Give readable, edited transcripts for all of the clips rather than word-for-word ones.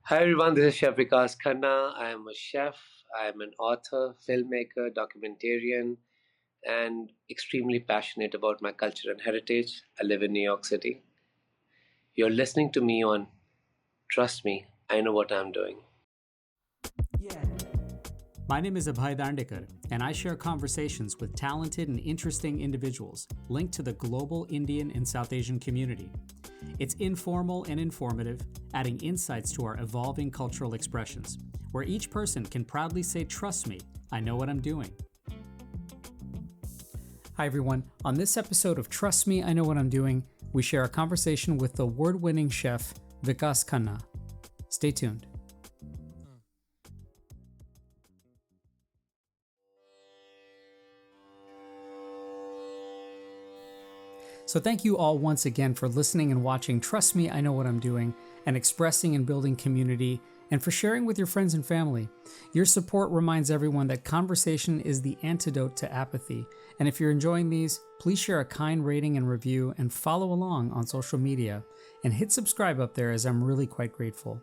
Hi everyone, this is Chef Vikas Khanna. I am a chef, I am an author, filmmaker, documentarian, and extremely passionate about my culture and heritage. I live in New York City. You're listening to me on Trust Me, I Know What I'm Doing. My name is Abhay Dandekar, and I share conversations with talented and interesting individuals linked to the global Indian and South Asian community. It's informal and informative, adding insights to our evolving cultural expressions, where each person can proudly say, "Trust me, I know what I'm doing." Hi, everyone. On this episode of Trust Me, I Know What I'm Doing, we share a conversation with the award-winning chef Vikas Khanna. Stay tuned. So thank you all once again for listening and watching Trust Me, I Know What I'm Doing, and expressing and building community, and for sharing with your friends and family. Your support reminds everyone that conversation is the antidote to apathy. And if you're enjoying these, please share a kind rating and review and follow along on social media. And hit subscribe up there, as I'm really quite grateful.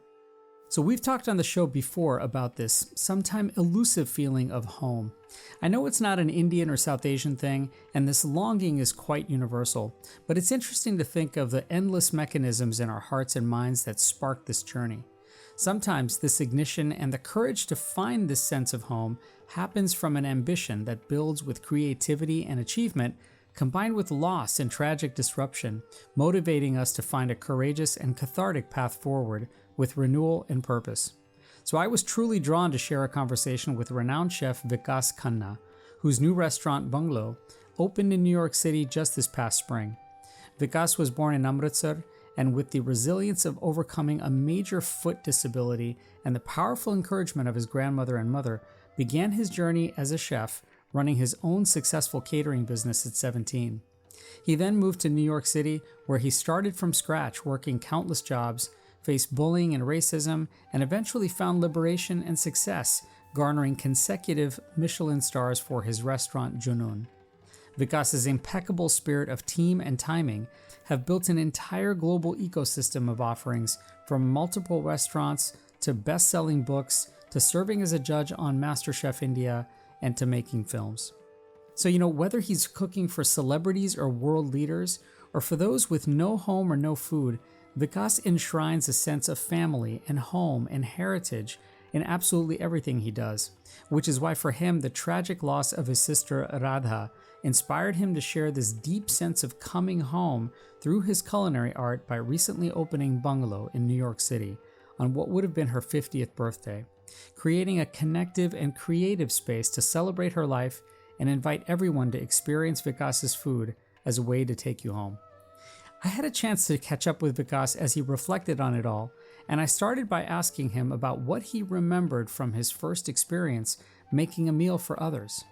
So we've talked on the show before about this sometime elusive feeling of home. I know it's not an Indian or South Asian thing, and this longing is quite universal, but it's interesting to think of the endless mechanisms in our hearts and minds that spark this journey. Sometimes this ignition and the courage to find this sense of home happens from an ambition that builds with creativity and achievement, combined with loss and tragic disruption, motivating us to find a courageous and cathartic path forward with renewal and purpose. So I was truly drawn to share a conversation with renowned chef Vikas Khanna, whose new restaurant BUNGALOW opened in New York City just this past spring. Vikas was born in Amritsar, and with the resilience of overcoming a major foot disability and the powerful encouragement of his grandmother and mother, began his journey as a chef, running his own successful catering business at 17. He then moved to New York City, where he started from scratch, working countless jobs, faced bullying and racism, and eventually found liberation and success, garnering consecutive Michelin stars for his restaurant Junoon. Vikas's impeccable spirit of team and timing have built an entire global ecosystem of offerings, from multiple restaurants to best-selling books to serving as a judge on MasterChef India and to making films. So, whether he's cooking for celebrities or world leaders, or for those with no home or no food, Vikas enshrines a sense of family and home and heritage in absolutely everything he does, which is why for him the tragic loss of his sister Radha inspired him to share this deep sense of coming home through his culinary art by recently opening BUNGALOW in New York City on what would have been her 50th birthday, creating a connective and creative space to celebrate her life and invite everyone to experience Vikas's food as a way to take you home. I had a chance to catch up with Vikas as he reflected on it all, and I started by asking him about what he remembered from his first experience making a meal for others.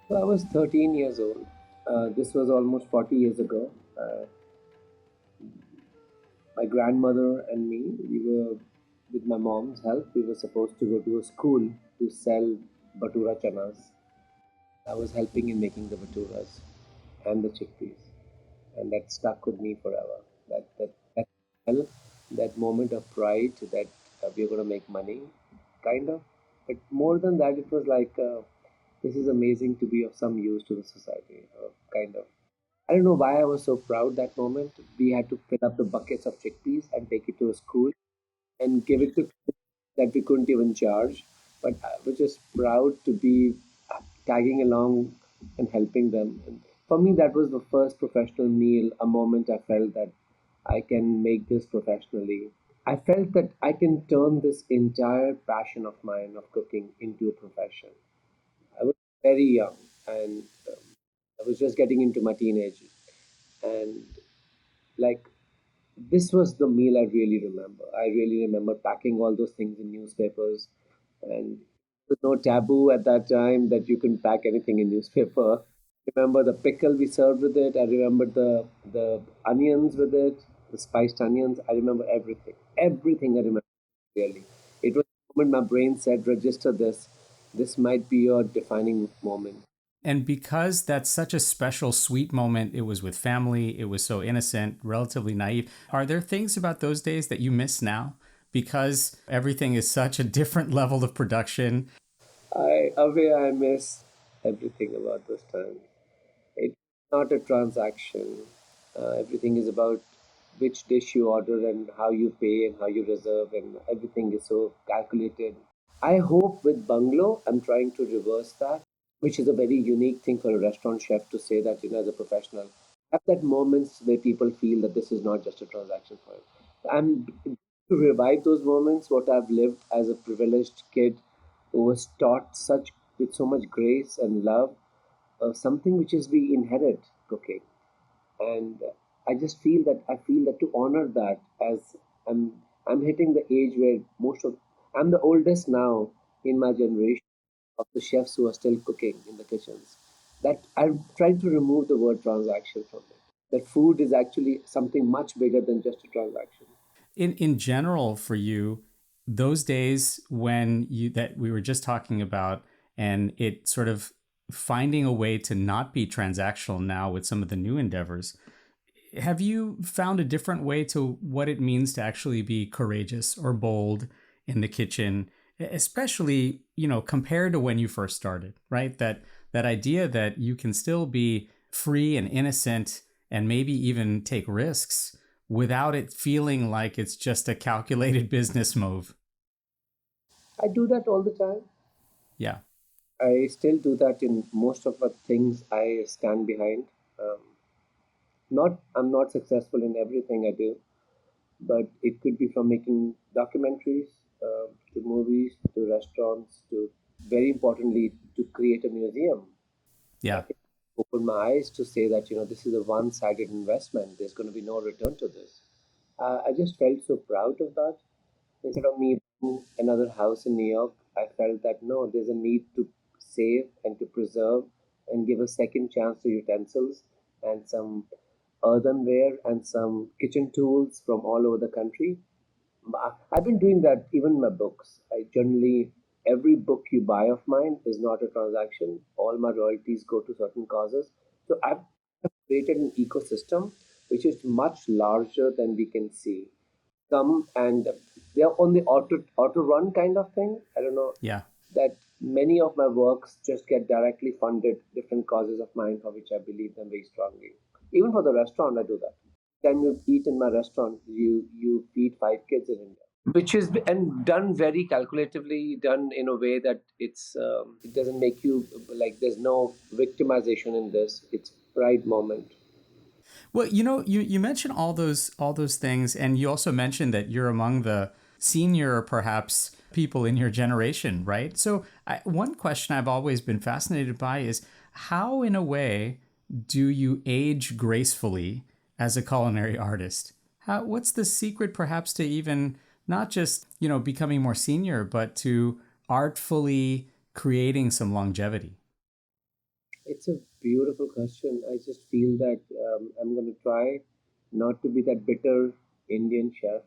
So I was 13 years old. This was almost 40 years ago. My grandmother and me, with my mom's help, we were supposed to go to a school to sell batura chanas. I was helping in making the baturas and the chickpeas, and that stuck with me forever. That smell, that moment of pride that we're going to make money, kind of. But more than that, it was like this is amazing to be of some use to the society, kind of. I don't know why I was so proud that moment. We had to fill up the buckets of chickpeas and take it to a school and give it to kids that we couldn't even charge. But I was just proud to be tagging along and helping them. And for me, that was the first professional meal, a moment I felt that I can make this professionally. I felt that I can turn this entire passion of mine of cooking into a profession. I was very young, and I was just getting into my teenage, and like this was the meal I really remember. I really remember packing all those things in newspapers, and there was no taboo at that time that you can pack anything in newspaper. I remember the pickle we served with it. I remember the onions with it, the spiced onions. I remember everything. Everything I remember clearly. It was the moment my brain said, "Register this. This might be your defining moment." And because that's such a special, sweet moment, it was with family, it was so innocent, relatively naive. Are there things about those days that you miss now? because everything is such a different level of production? I miss everything about those times. It's not a transaction. Everything is about which dish you order and how you pay and how you reserve, and everything is so calculated. I hope with Bungalow, I'm trying to reverse that, which is a very unique thing for a restaurant chef to say that, as a professional. Have that moments where people feel that this is not just a transaction for him. I'm to revive those moments, what I've lived as a privileged kid who was taught such with so much grace and love, something which is we inherit cooking. And I feel that to honor that, as I'm I'm hitting the age where I'm the oldest now in my generation of the chefs who are still cooking in the kitchens. That I'm trying to remove the word transaction from it. That food is actually something much bigger than just a transaction. In general, for you, those days when you that we were just talking about, and it sort of finding a way to not be transactional now with some of the new endeavors, have you found a different way to what it means to actually be courageous or bold in the kitchen, especially, compared to when you first started, right? That idea that you can still be free and innocent and maybe even take risks without it feeling like it's just a calculated business move. I do that all the time. Yeah. I still do that in most of the things I stand behind. Um, not I'm not successful in everything I do, but it could be from making documentaries, to movies, to restaurants, to very importantly to create a museum. Yeah. It opened my eyes to say that this is a one-sided investment. There's going to be no return to this. I just felt so proud of that. Instead of me buying another house in New York, I felt that no, there's a need to save and to preserve and give a second chance to utensils and some earthenware and some kitchen tools from all over the country. I've been doing that even in my books. I generally, every book you buy of mine is not a transaction. All my royalties go to certain causes. So I've created an ecosystem which is much larger than we can see. Come and they're on the auto run kind of thing. I don't know Yeah. that many of my works just get directly funded different causes of mine for which I believe them very strongly. Even for the restaurant, I do that. Time you eat in my restaurant, you feed 5 kids in India, which is and done very calculatively, done in a way that it doesn't make you like there's no victimization in this. It's pride moment. Well, you mentioned all those things, and you also mentioned that you're among the senior, perhaps, people in your generation, right? So, one question I've always been fascinated by is how, in a way, do you age gracefully as a culinary artist? What's the secret, perhaps, to even not just becoming more senior, but to artfully creating some longevity? It's a beautiful question. I just feel that I'm going to try not to be that bitter Indian chef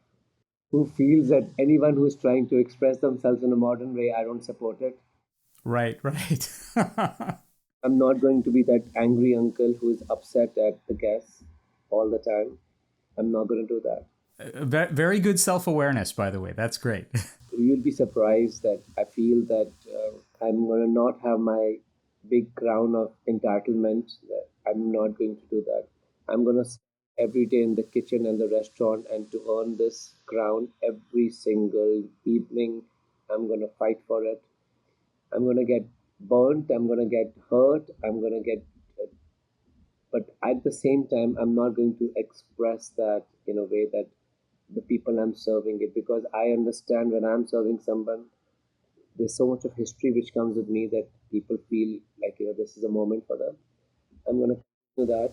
who feels that anyone who's trying to express themselves in a modern way, I don't support it. Right, right. I'm not going to be that angry uncle who is upset at the guests all the time. I'm not going to do that. Very good self awareness, by the way. That's great. You'll be surprised that I feel that I'm going to not have my big crown of entitlement. That I'm not going to do that. I'm going to every day in the kitchen and the restaurant, and to earn this crown every single evening, I'm going to fight for it. I'm going to get burnt. I'm going to get hurt. I'm going to get, but at the same time, I'm not going to express that in a way that the people I'm serving it, because I understand when I'm serving someone, there's so much of history which comes with me that people feel like this is a moment for them. I'm going to do that,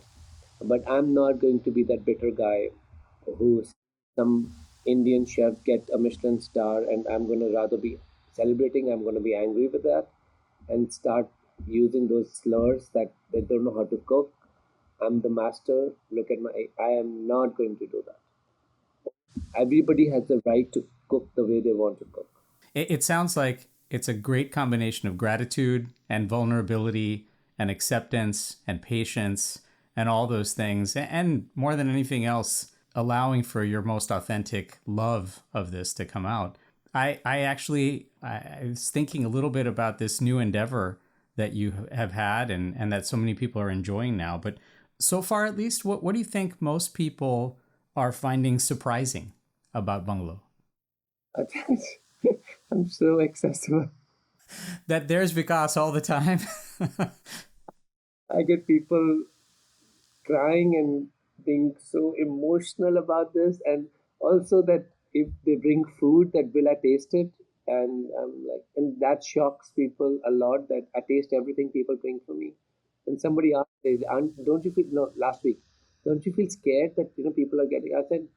but I'm not going to be that bitter guy who some Indian chef get a Michelin star, and I'm going to rather be celebrating. I'm going to be angry with that and start using those slurs that they don't know how to cook. I'm the master. Look at my. I am not going to do that. Everybody has the right to cook the way they want to cook. It sounds like it's a great combination of gratitude and vulnerability and acceptance and patience and all those things. And more than anything else, allowing for your most authentic love of this to come out. I was thinking a little bit about this new endeavor that you have had and that so many people are enjoying now. But so far, at least, what do you think most people are finding surprising about Bungalow? I think I'm so accessible. That there's Vikas all the time. I get people crying and being so emotional about this, and also that if they bring food, that will I taste it? And I'm like, and that shocks people a lot that I taste everything people bring for me. And somebody asked, don't you feel no last week? Don't you feel scared that people are getting? I said,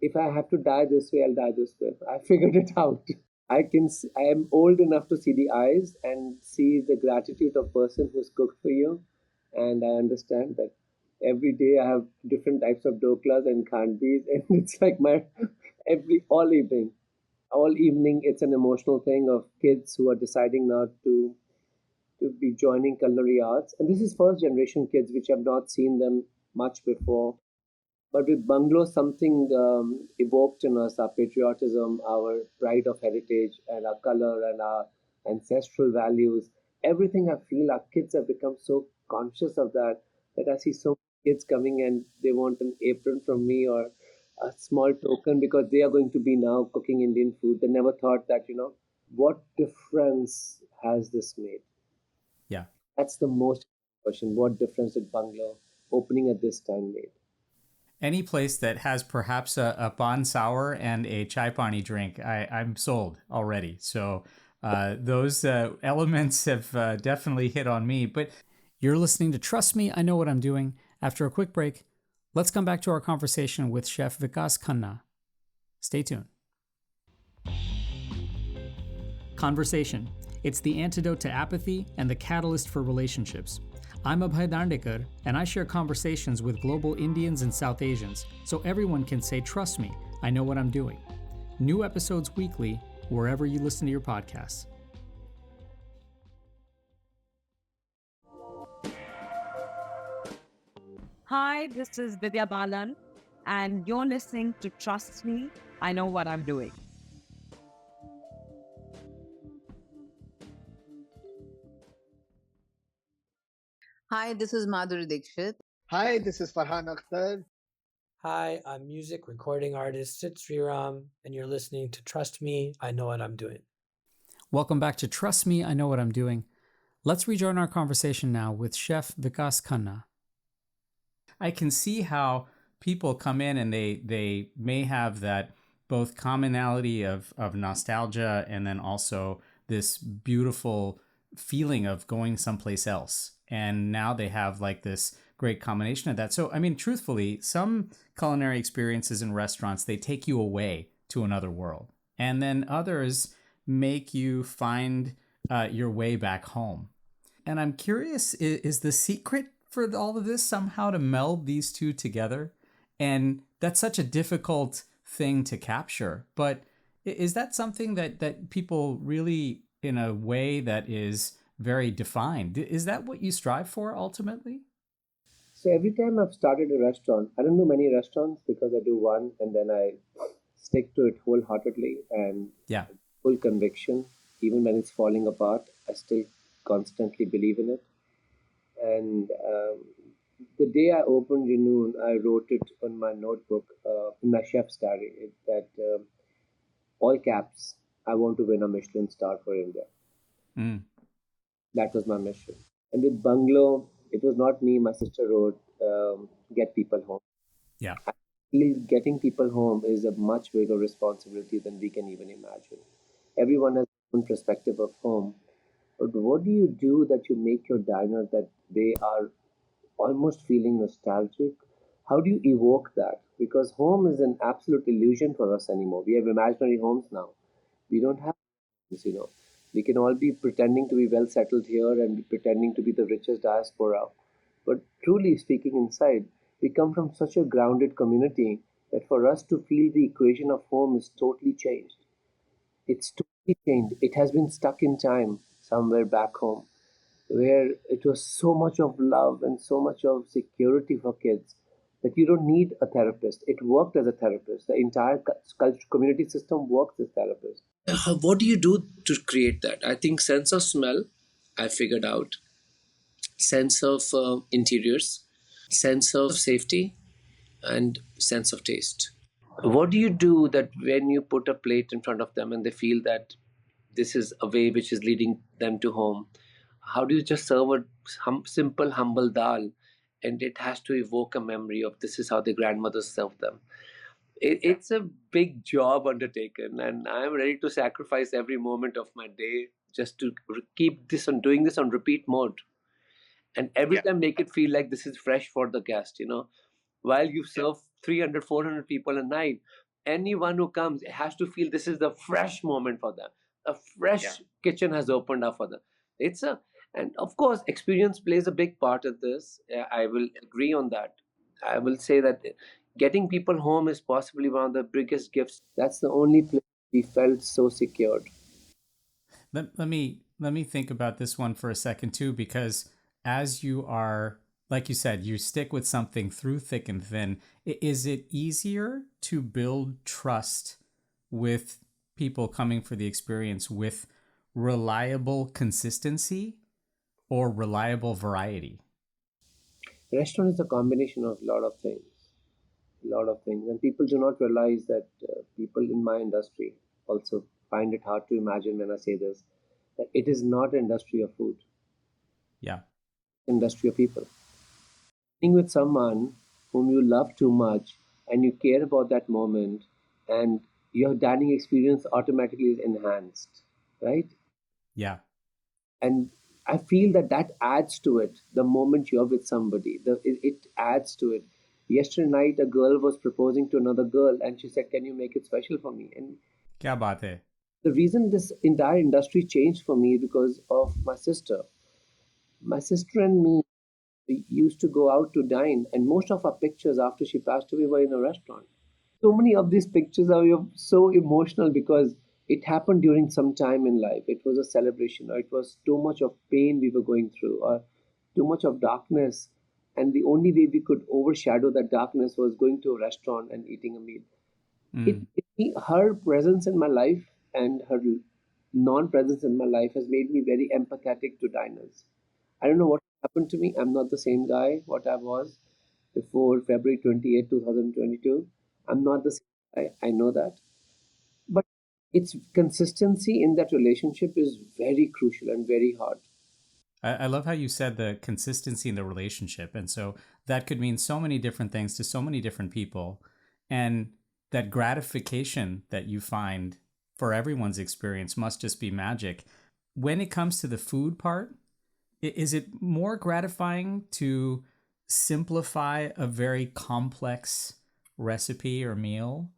if I have to die this way, I'll die this way. I figured it out. I am old enough to see the eyes and see the gratitude of person who's cooked for you, and I understand that every day I have different types of doklas and khandvis, and it's like my every all evening it's an emotional thing of kids who are deciding now to be joining culinary arts, and this is first generation kids which have not seen them much before, but with Bungalow, something evoked in us our patriotism, our pride of heritage, and our color and our ancestral values. Everything I feel our kids have become so conscious of that that I see so many kids coming and they want an apron from me or a small token because they are going to be now cooking Indian food. They never thought that, what difference has this made? Yeah. That's the most question. What difference did Bungalow opening at this time made? Any place that has perhaps a bon sour and a chai pani drink, I'm sold already. So those elements have definitely hit on me. But you're listening to Trust Me, I Know What I'm Doing. After a quick break, let's come back to our conversation with Chef Vikas Khanna. Stay tuned. Conversation. It's the antidote to apathy and the catalyst for relationships. I'm Abhay Dandekar, and I share conversations with global Indians and South Asians so everyone can say, trust me, I know what I'm doing. New episodes weekly, wherever you listen to your podcasts. Hi, this is Vidya Balan, and you're listening to Trust Me, I Know What I'm Doing. Hi, this is Madhuri Dixit. Hi, this is Farhan Akhtar. Hi, I'm music recording artist Sid Sriram, and you're listening to Trust Me, I Know What I'm Doing. Welcome back to Trust Me, I Know What I'm Doing. Let's rejoin our conversation now with Chef Vikas Khanna. I can see how people come in and they may have that both commonality of nostalgia and then also this beautiful feeling of going someplace else. And now they have like this great combination of that. So, I mean, truthfully, some culinary experiences in restaurants, they take you away to another world. And then others make you find your way back home. And I'm curious, is the secret for all of this somehow to meld these two together? And that's such a difficult thing to capture. But is that something that people really, in a way that is very defined, is that what you strive for ultimately? So every time I've started a restaurant, I don't do many restaurants because I do one and then I stick to it wholeheartedly and Yeah. full conviction. Even when it's falling apart, I still constantly believe in it. And the day I opened Renoon, I wrote it on my notebook, in my chef's diary, that all caps, I want to win a Michelin star for India. Mm. That was my mission. And with Bungalow, it was not me. My sister wrote, "Get people home." Yeah. I feel getting people home is a much bigger responsibility than we can even imagine. Everyone has their own perspective of home, but what do you do that you make your diner that they are almost feeling nostalgic? How do you evoke that? Because home is an absolute illusion for us anymore. We have imaginary homes now. We don't have homes. We can all be pretending to be well settled here and be pretending to be the richest diaspora. But truly speaking, inside, we come from such a grounded community that for us to feel the equation of home is totally changed. It's totally changed. It has been stuck in time somewhere back home where it was so much of love and so much of security for kids that you don't need a therapist. It worked as a therapist. The entire community system works as therapist. What do you do to create that? I think sense of smell, I figured out. Sense of interiors, sense of safety, and sense of taste. What do you do that when you put a plate in front of them and they feel that this is a way which is leading them to home? How do you just serve a simple, humble dal and it has to evoke a memory of this is how their grandmothers served them? It's a big job undertaken, and I'm ready to sacrifice every moment of my day just to keep this on doing this on repeat mode, and every time make it feel like this is fresh for the guest, while you serve 300, 400 people a night. Anyone who comes has to feel this is the fresh moment for them. A fresh kitchen has opened up for them. It's a And of course experience plays a big part of this. I will agree on that. I will say that getting people home is possibly one of the biggest gifts. That's the only place we felt so secured. Let me think about this one for a second too, because as you are, like you said, you stick with something through thick and thin. Is it easier to build trust with people coming for the experience with reliable consistency or reliable variety? Restaurant is a combination of a lot of things, and people do not realize that people in my industry also find it hard to imagine when I say this, that it is not an industry of food, Yeah. industry of people. Being with someone whom you love too much and you care about that moment, and your dining experience automatically is enhanced, right? Yeah. And I feel that that adds to it. The moment you're with somebody, it adds to it. Yesterday night a girl was proposing to another girl and she said, can you make it special for me? And क्या बात है? the reason this entire industry changed for me is because of my sister and me, we used to go out to dine, and most of our pictures after she passed away were in a restaurant. So many of these pictures are so emotional because it happened during some time in life. It was a celebration, or it was too much of pain we were going through, or too much of darkness. And the only way we could overshadow that darkness was going to a restaurant and eating a meal. Mm. Her presence in my life and her non-presence in my life has made me very empathetic to diners. I don't know what happened to me. I'm not the same guy what I was before February 28, 2022. I'm not the same guy. I know that. But its consistency in that relationship is very crucial and very hard. I love how you said the consistency in the relationship. And so that could mean so many different things to so many different people. And that gratification that you find for everyone's experience must just be magic. When it comes to the food part, is it more gratifying to simplify a very complex recipe or meal,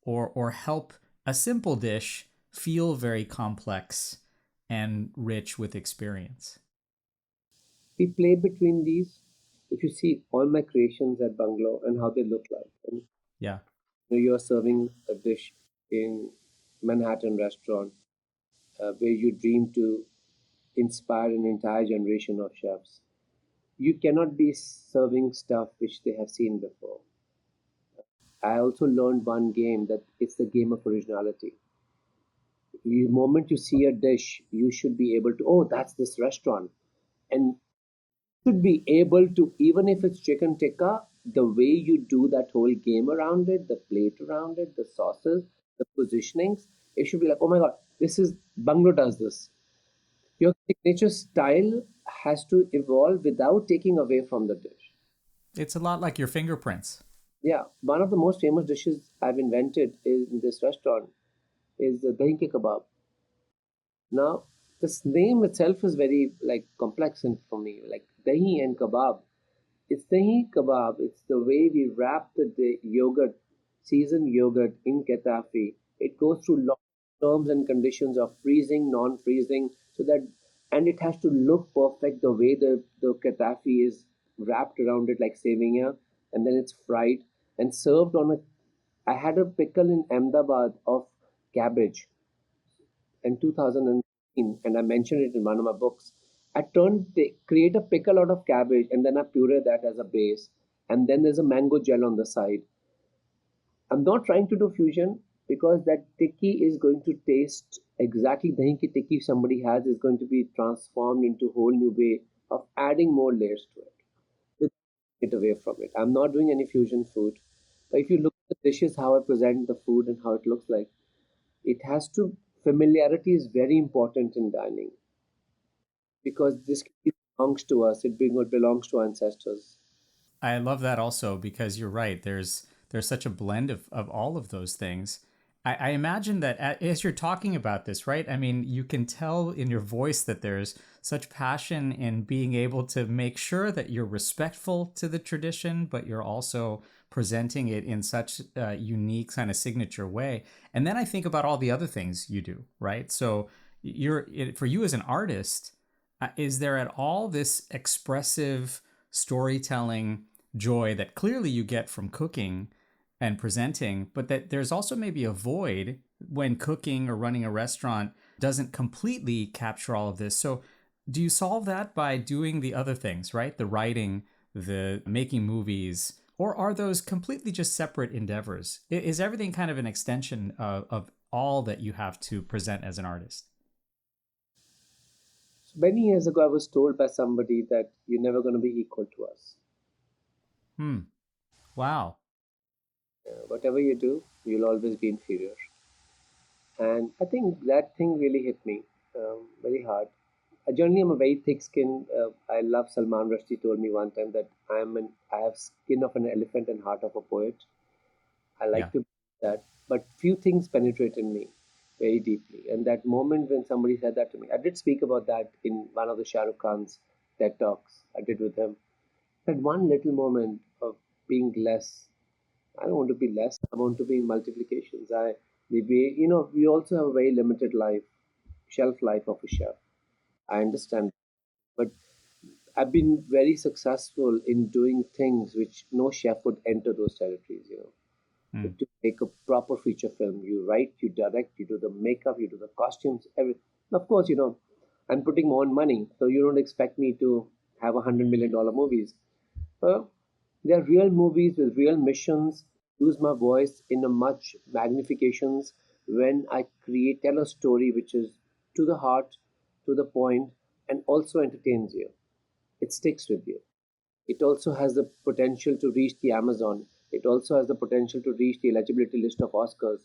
or help a simple dish feel very complex and rich with experience? We play between these. If you see all my creations at Bungalow and how they look like, and Yeah. you're serving a dish in Manhattan restaurant where you dream to inspire an entire generation of chefs. You cannot be serving stuff which they have seen before. I also learned one game that it's the game of originality. The moment you see a dish, you should be able to, oh, that's this restaurant. And should be able to, even if it's chicken tikka, the way you do that whole game around it, the plate around it, the sauces, the positionings, it should be like, oh my God, this is Bungalow does this. Your signature style has to evolve without taking away from the dish. It's a lot like your fingerprints. Yeah, one of the most famous dishes I've invented in this restaurant is the dahi ke kebab. Now, this name itself is very like complex and for me, like dahi and kebab. It's dahi kebab. It's the way we wrap the yogurt, seasoned yogurt in ketafi. It goes through lots of terms and conditions of freezing, non-freezing, so that, and it has to look perfect the way the ketafi is wrapped around it like sevenia, and then it's fried and served on a. I had a pickle in Ahmedabad of cabbage in 2015, and I mentioned it in one of my books. They create a pickle out of cabbage and then I puree that as a base. and then there's a mango gel on the side. I'm not trying to do fusion because that tikki is going to taste exactly dahi ki tikki somebody has is going to be transformed into a whole new way of adding more layers to it. With it away from it. I'm not doing any fusion food. But if you look at the dishes, how I present the food and how it looks like, it has to familiarity is very important in dining because this belongs to us. It belongs to ancestors. I love that also because you're right. There's such a blend of all of those things. I imagine that as you're talking about this, right? I mean, you can tell in your voice that there's such passion in being able to make sure that you're respectful to the tradition, but you're also presenting it in such a unique kind of signature way. And then I think about all the other things you do, right? So for you as an artist, is there at all this expressive storytelling joy that clearly you get from cooking and presenting, but that there's also maybe a void when cooking or running a restaurant doesn't completely capture all of this? So, do you solve that by doing the other things, right? The writing, the making movies, or are those completely just separate endeavors? Is everything kind of an extension of all that you have to present as an artist? So many years ago, I was told by somebody that you're never going to be equal to us. Hmm. Wow. Whatever you do, you'll always be inferior. And I think that thing really hit me very hard. Generally, I'm a very thick-skinned. I love Salman Rushdie told me one time that I have skin of an elephant and heart of a poet. I like Yeah. to believe that, but few things penetrated me very deeply. And that moment when somebody said that to me, I did speak about that in one of the Shah Rukh Khan's TED talks I did with him. That one little moment of being less. I don't want to be less. I want to be in multiplications. The way we also have a very limited shelf life of a chef. I understand, but I've been very successful in doing things which no chef would enter those territories. Hmm. To make a proper feature film, you write, you direct, you do the makeup, you do the costumes, everything. Of course, I'm putting my own money, so you don't expect me to have $100 million movies. They're real movies with real missions. Use my voice in a much magnifications when I tell a story which is to the heart, to the point, and also entertains you. It sticks with you. It also has the potential to reach the Amazon. It also has the potential to reach the eligibility list of Oscars.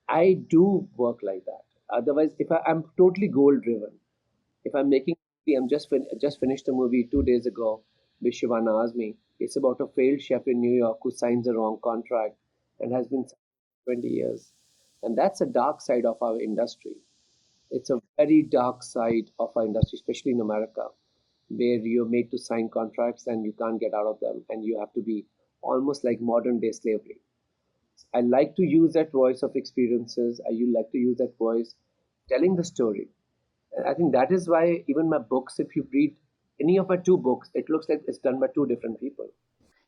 I do work like that. Otherwise, I'm totally goal driven. If I'm making a movie, just finished a movie 2 days ago with Shivana Azmi. It's about a failed chef in New York who signs the wrong contract and has been for 20 years. And that's a dark side of our industry. It's a very dark side of our industry, especially in America, where you're made to sign contracts and you can't get out of them, and you have to be almost like modern day slavery. I like to use that voice of experiences. Like to use that voice telling the story. I think that is why even my books, if you read any of my two books, it looks like it's done by two different people.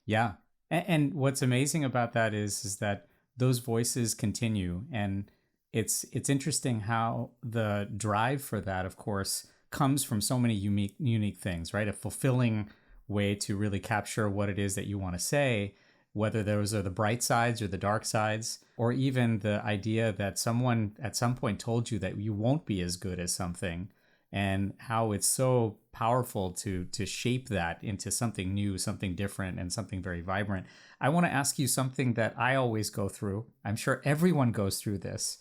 Yeah. And what's amazing about that is that those voices continue, and it's interesting how the drive for that, of course, comes from so many unique things, right? A fulfilling way to really capture what it is that you want to say, whether those are the bright sides or the dark sides, or even the idea that someone at some point told you that you won't be as good as something, and how it's so powerful to shape that into something new, something different, and something very vibrant. I want to ask you something that I always go through. I'm sure everyone goes through this,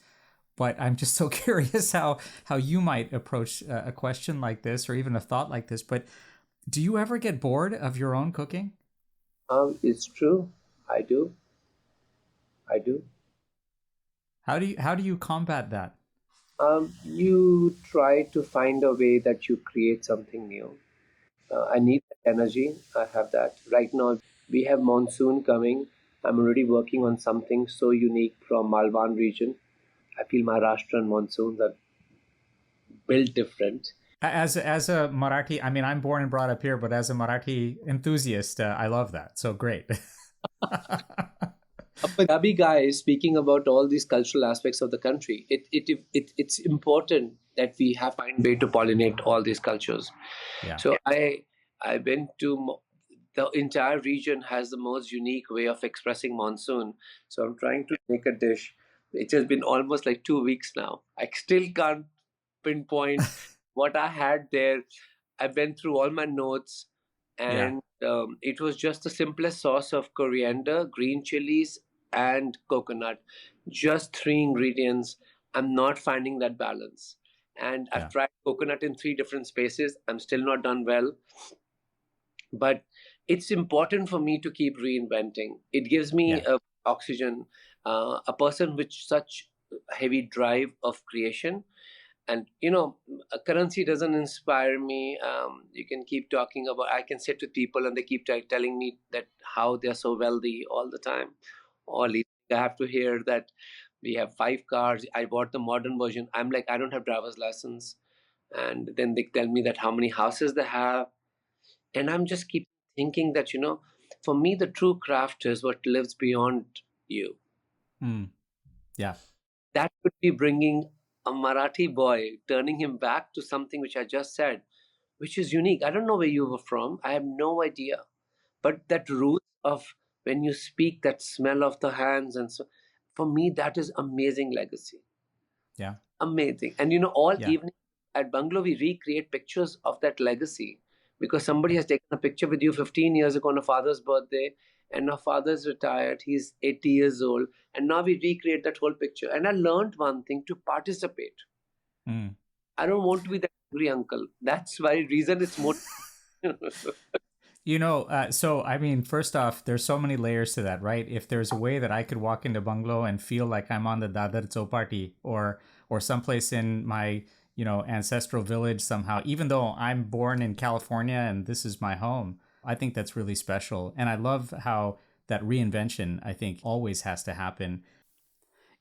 but I'm just so curious how you might approach a question like this or even a thought like this. But do you ever get bored of your own cooking? It's true. I do. I do. How do you combat that? You try to find a way that you create something new. I need that energy. I have that. Right now, we have monsoon coming. I'm already working on something so unique from Malvan region. I feel Maharashtrian monsoons are built different. As a Marathi, I mean, I'm born and brought up here, but as a Marathi enthusiast, I love that. So great. A Punjabi guy speaking about all these cultural aspects of the country. It's important that we find way to pollinate all these cultures. Yeah. So I went to the entire region has the most unique way of expressing monsoon. So I'm trying to make a dish. It has been almost like 2 weeks now. I still can't pinpoint what I had there. I went through all my notes, Yeah. and it was just the simplest sauce of coriander, green chilies, and coconut. Just three ingredients. I'm not finding that balance. And I've Yeah. tried coconut in three different spaces. I'm still not done well, but it's important for me to keep reinventing. It gives me Yeah. oxygen. A person with such heavy drive of creation, and a currency doesn't inspire me. You can keep talking about, I can sit with people and they keep telling me that how they're so wealthy all the time. All I have to hear that we have 5 cars. I bought the modern version. I'm like, I don't have driver's license. And then they tell me that how many houses they have, and I'm just keep thinking that for me the true craft is what lives beyond you. Mm. Yeah. That could be bringing a Marathi boy, turning him back to something which I just said, which is unique. I don't know where you were from, I have no idea, but that root of when you speak, that smell of the hands, and so for me that is amazing legacy. Yeah. Amazing. And all Yeah. evening at Bungalow, we recreate pictures of that legacy because somebody has taken a picture with you 15 years ago on a father's birthday, and our father's retired. He's 80 years old. And now we recreate that whole picture. And I learned one thing, to participate. Mm. I don't want to be that angry uncle. That's why reason it's more. So I mean, first off, there's so many layers to that, right? If there's a way that I could walk into Bungalow and feel like I'm on the Dadar Chowpatty or someplace in my, ancestral village somehow, even though I'm born in California and this is my home, I think that's really special. And I love how that reinvention, I think, always has to happen.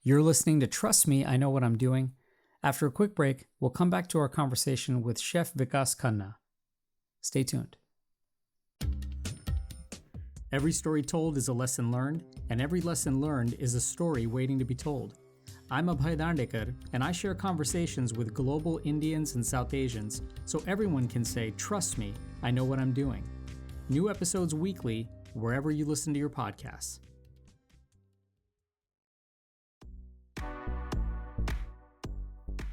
You're listening to Trust Me, I Know What I'm Doing. After a quick break, we'll come back to our conversation with Chef Vikas Khanna. Stay tuned. Every story told is a lesson learned, and every lesson learned is a story waiting to be told. I'm Abhay Dandekar, and I share conversations with global Indians and South Asians so everyone can say, trust me, I know what I'm doing. New episodes weekly, wherever you listen to your podcasts.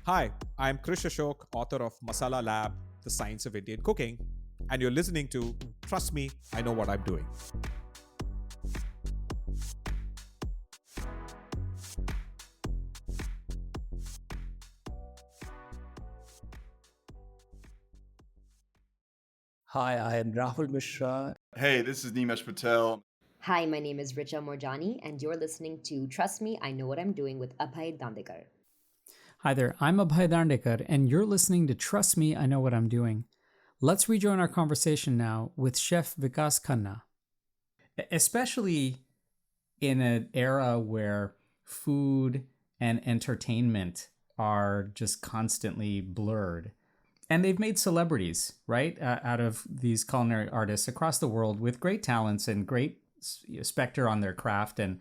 Hi, I'm Krish Ashok, author of Masala Lab, The Science of Indian Cooking, and you're listening to Trust Me, I Know What I'm Doing. Hi, I am Rahul Mishra. Hey, this is Nimesh Patel. Hi, my name is Richa Morjani, and you're listening to Trust Me, I Know What I'm Doing with Abhay Dandekar. Hi there, I'm Abhay Dandekar, and you're listening to Trust Me, I Know What I'm Doing. Let's rejoin our conversation now with Chef Vikas Khanna. Especially in an era where food and entertainment are just constantly blurred. And they've made celebrities, right, out of these culinary artists across the world with great talents and great specter on their craft and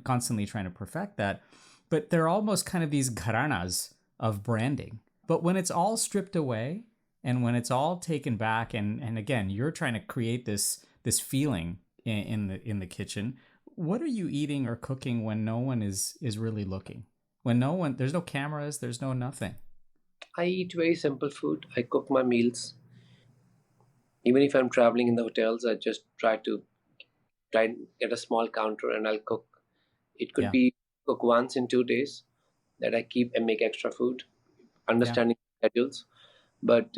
constantly trying to perfect that. But they're almost kind of these gharanas of branding. But when it's all stripped away and when it's all taken back, and again, you're trying to create this feeling in the kitchen, what are you eating or cooking when no one is really looking? When there's no cameras, there's no nothing. I eat very simple food. I cook my meals. Even if I'm traveling in the hotels, I just try and get a small counter and I'll cook. It could Yeah. be cook once in 2 days that I keep and make extra food, understanding schedules. But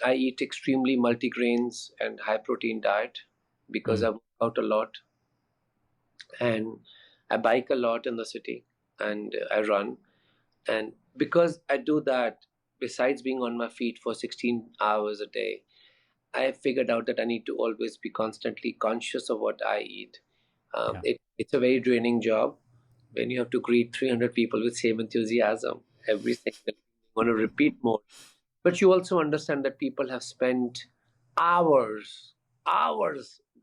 I eat extremely multigrains and high protein diet because I work out a lot and I bike a lot in the city and I run. And because I do that, besides being on my feet for 16 hours a day, I figured out that I need to always be constantly conscious of what I eat. It's a very draining job when you have to greet 300 people with same enthusiasm every single day. You want to repeat more. But you also understand that people have spent hours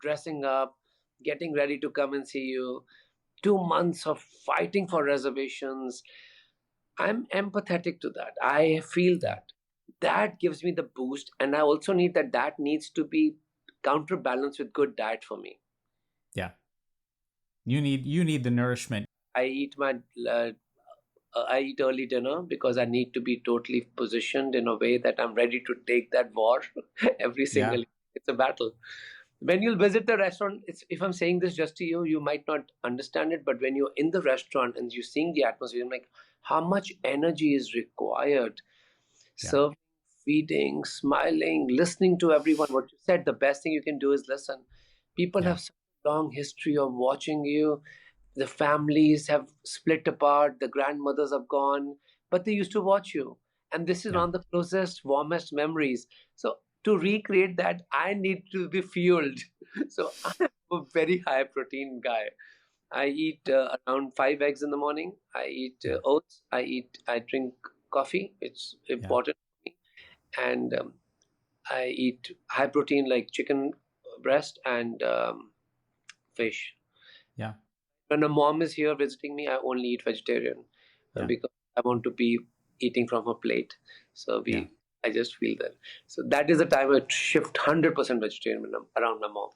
dressing up, getting ready to come and see you, 2 months of fighting for reservations. I'm empathetic to that. I feel that. That gives me the boost. And I also need that needs to be counterbalance with good diet for me. Yeah. You need the nourishment. I eat I eat early dinner because I need to be totally positioned in a way that I'm ready to take that war every single. It's a battle. When you'll visit the restaurant, if I'm saying this just to you, you might not understand it, but when you're in the restaurant and you're seeing the atmosphere, you're like, how much energy is required? Serving, feeding, smiling, listening to everyone. What you said, the best thing you can do is listen. People have such a long history of watching you. The families have split apart, the grandmothers have gone, but they used to watch you. And this is one of the closest, warmest memories. So to recreate that, I need to be fueled. So I'm a very high protein guy. I eat around 5 eggs in the morning. I eat oats. I drink coffee. It's important for me. And I eat high protein like chicken breast and fish. Yeah. When a mom is here visiting me, I only eat vegetarian because I want to be eating from her plate. So I just feel that. So that is the time I shift 100% vegetarian when I'm around my mom.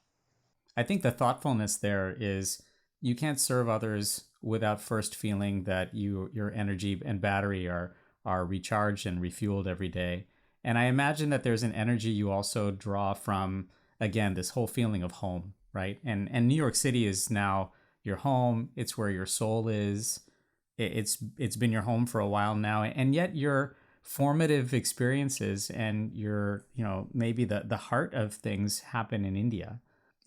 I think the thoughtfulness there is you can't serve others without first feeling that your energy and battery are recharged and refueled every day. And I imagine that there's an energy you also draw from, again, this whole feeling of home, right? And New York City is now your home. It's where your soul is. It's been your home for a while now, and yet your formative experiences and your maybe the heart of things happen in India,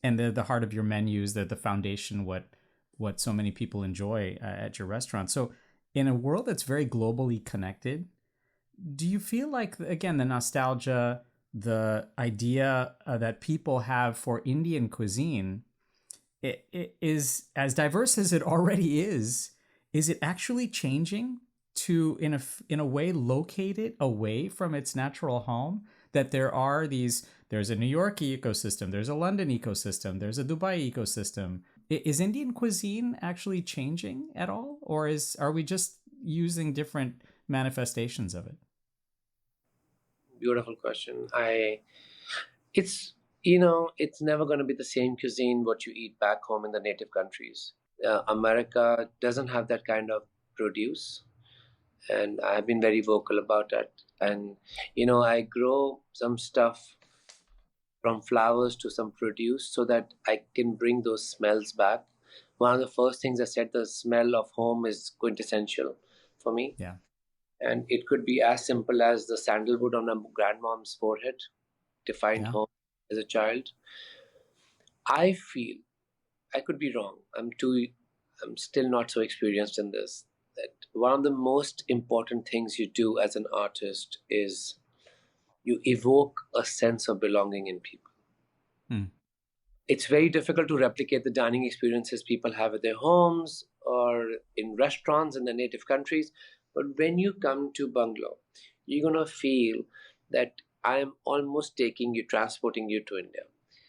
and the heart of your menus, the foundation, what so many people enjoy at your restaurant. So in a world that's very globally connected, do you feel like, again, the nostalgia, the idea that people have for Indian cuisine, it is as diverse as it already is it actually changing to, in a way, locate it away from its natural home? That there's a New York ecosystem, there's a London ecosystem, there's a Dubai ecosystem. Is Indian cuisine actually changing at all, or are we just using different manifestations of it? Beautiful question. It's it's never going to be the same cuisine what you eat back home in the native countries. America doesn't have that kind of produce, and I've been very vocal about that. And I grow some stuff from flowers to some produce so that I can bring those smells back. One of the first things I said, the smell of home is quintessential for me. Yeah. And it could be as simple as the sandalwood on a grandmom's forehead, defined home as a child. I feel, I could be wrong. I'm still not so experienced in this. That one of the most important things you do as an artist is you evoke a sense of belonging in people. It's very difficult to replicate the dining experiences people have at their homes or in restaurants in their native countries. But when you come to Bungalow, you're going to feel that I am almost transporting you to India.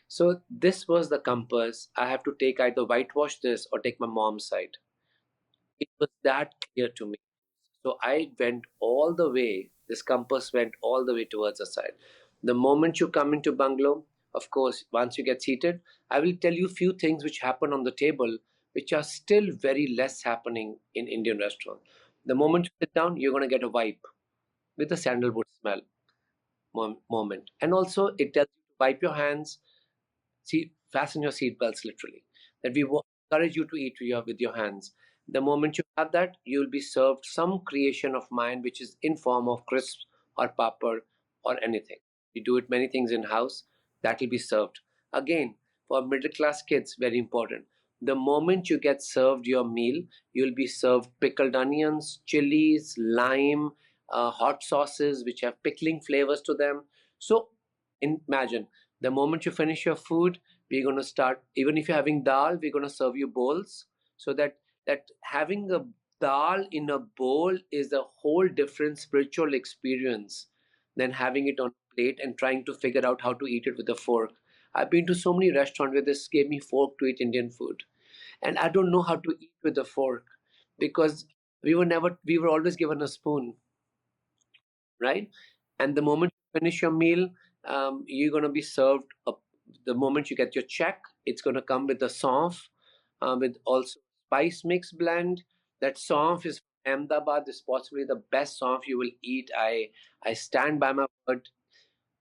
So this was the compass. I have to either whitewash this or take my mom's side. It was that clear to me. So I went all the way, this compass went all the way towards the side. The moment you come into Bungalow, of course, once you get seated, I will tell you a few things which happen on the table, which are still very less happening in Indian restaurants. The moment you sit down, you're going to get a wipe with a sandalwood smell moment. And also, it tells you to wipe your hands, fasten your seat belts literally. That we encourage you to eat with your hands. The moment you have that, you will be served some creation of mine, which is in form of crisps or papad or anything. We do it many things in house. That will be served. Again, for middle class kids, very important. The moment you get served your meal, you'll be served pickled onions, chilies, lime, hot sauces which have pickling flavors to them. So imagine the moment you finish your food, we're going to start. Even if you're having dal, we're going to serve you bowls, so that having a dal in a bowl is a whole different spiritual experience than having it on a plate and trying to figure out how to eat it with a fork. I've been to so many restaurants where they gave me fork to eat Indian food, and I don't know how to eat with a fork because we were always given a spoon, right? And the moment you finish your meal, you're going to be served The moment you get your check, it's going to come with a saunf, with also spice mix blend. That saunf is from Ahmedabad. Is possibly the best saunf you will eat. I stand by my word,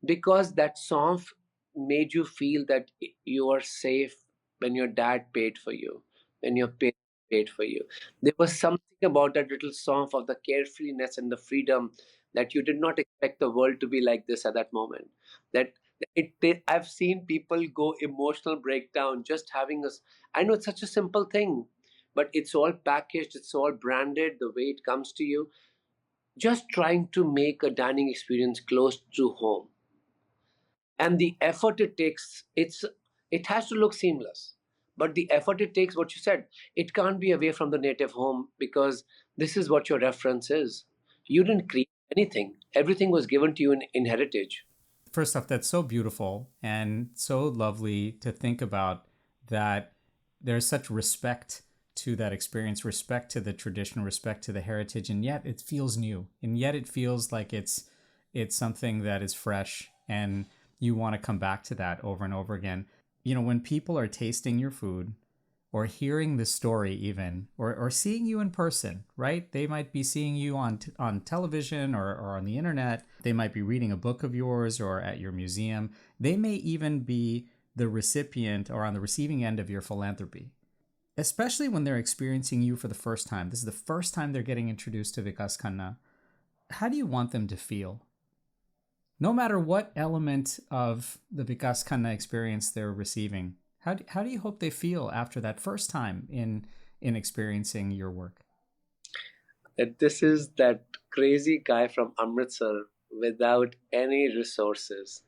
because that saunf made you feel that you are safe when your dad paid for you, when your parents paid for you. There was something about that little saunf of the carefreeness and the freedom that you did not expect the world to be like this at that moment. That I've seen people go emotional breakdown just having us. I know it's such a simple thing, but it's all packaged, it's all branded the way it comes to you. Just trying to make a dining experience close to home, and the effort it takes, it has to look seamless, but the effort it takes, what you said, it can't be away from the native home, because this is what your reference is. You didn't create anything, everything was given to you in heritage. First off, that's so beautiful and so lovely to think about, that there's such respect to that experience, respect to the tradition, respect to the heritage, and yet it feels new, and yet it feels like it's something that is fresh, and you want to come back to that over and over again. You know, when people are tasting your food or hearing the story, even, or seeing you in person, right? They might be seeing you on television or on the internet. They might be reading a book of yours or at your museum. They may even be the recipient or on the receiving end of your philanthropy, especially when they're experiencing you for the first time. This is the first time they're getting introduced to Vikas Khanna. How do you want them to feel? No matter what element of the Vikas Khanna experience they're receiving, how do you hope they feel after that first time in experiencing your work? That this is that crazy guy from Amritsar without any resources,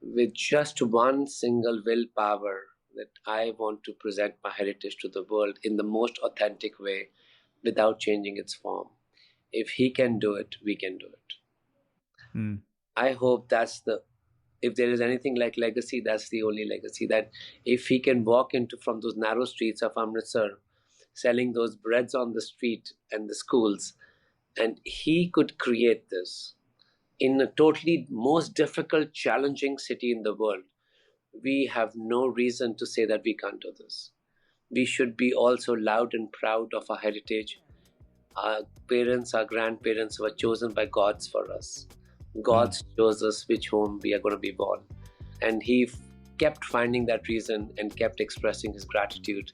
with just one single willpower, that I want to present my heritage to the world in the most authentic way without changing its form. If he can do it, we can do it. Mm. I hope if there is anything like legacy, that's the only legacy. That if he can walk into from those narrow streets of Amritsar, selling those breads on the street and the schools, and he could create this in a totally most difficult, challenging city in the world, we have no reason to say that we can't do this. We should be also loud and proud of our heritage. Our parents, our grandparents were chosen by gods for us. Gods chose us which home we are going to be born. And he kept finding that reason and kept expressing his gratitude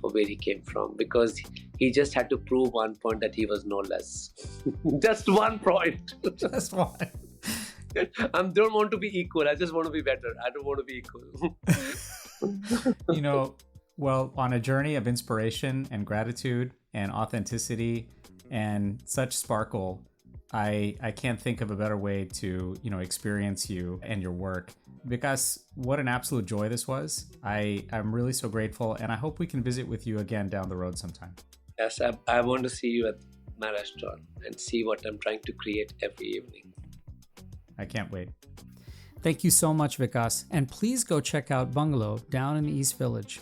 for where he came from, because he just had to prove one point, that he was no less. Just one point. Just one. I don't want to be equal. I just want to be better. I don't want to be equal. You know, well, on a journey of inspiration and gratitude and authenticity and such sparkle, I can't think of a better way to, experience you and your work. Vikas, what an absolute joy this was. I'm really so grateful, and I hope we can visit with you again down the road sometime. Yes, I want to see you at my restaurant and see what I'm trying to create every evening. I can't wait. Thank you so much, Vikas, and please go check out Bungalow down in the East Village.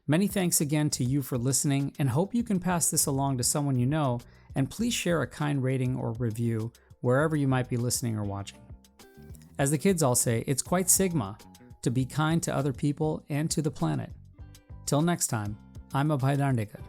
Many thanks again to you for listening, and hope you can pass this along to someone you know, and please share a kind rating or review wherever you might be listening or watching. As the kids all say, it's quite Sigma to be kind to other people and to the planet. Till next time, I'm Abhay Dandekar.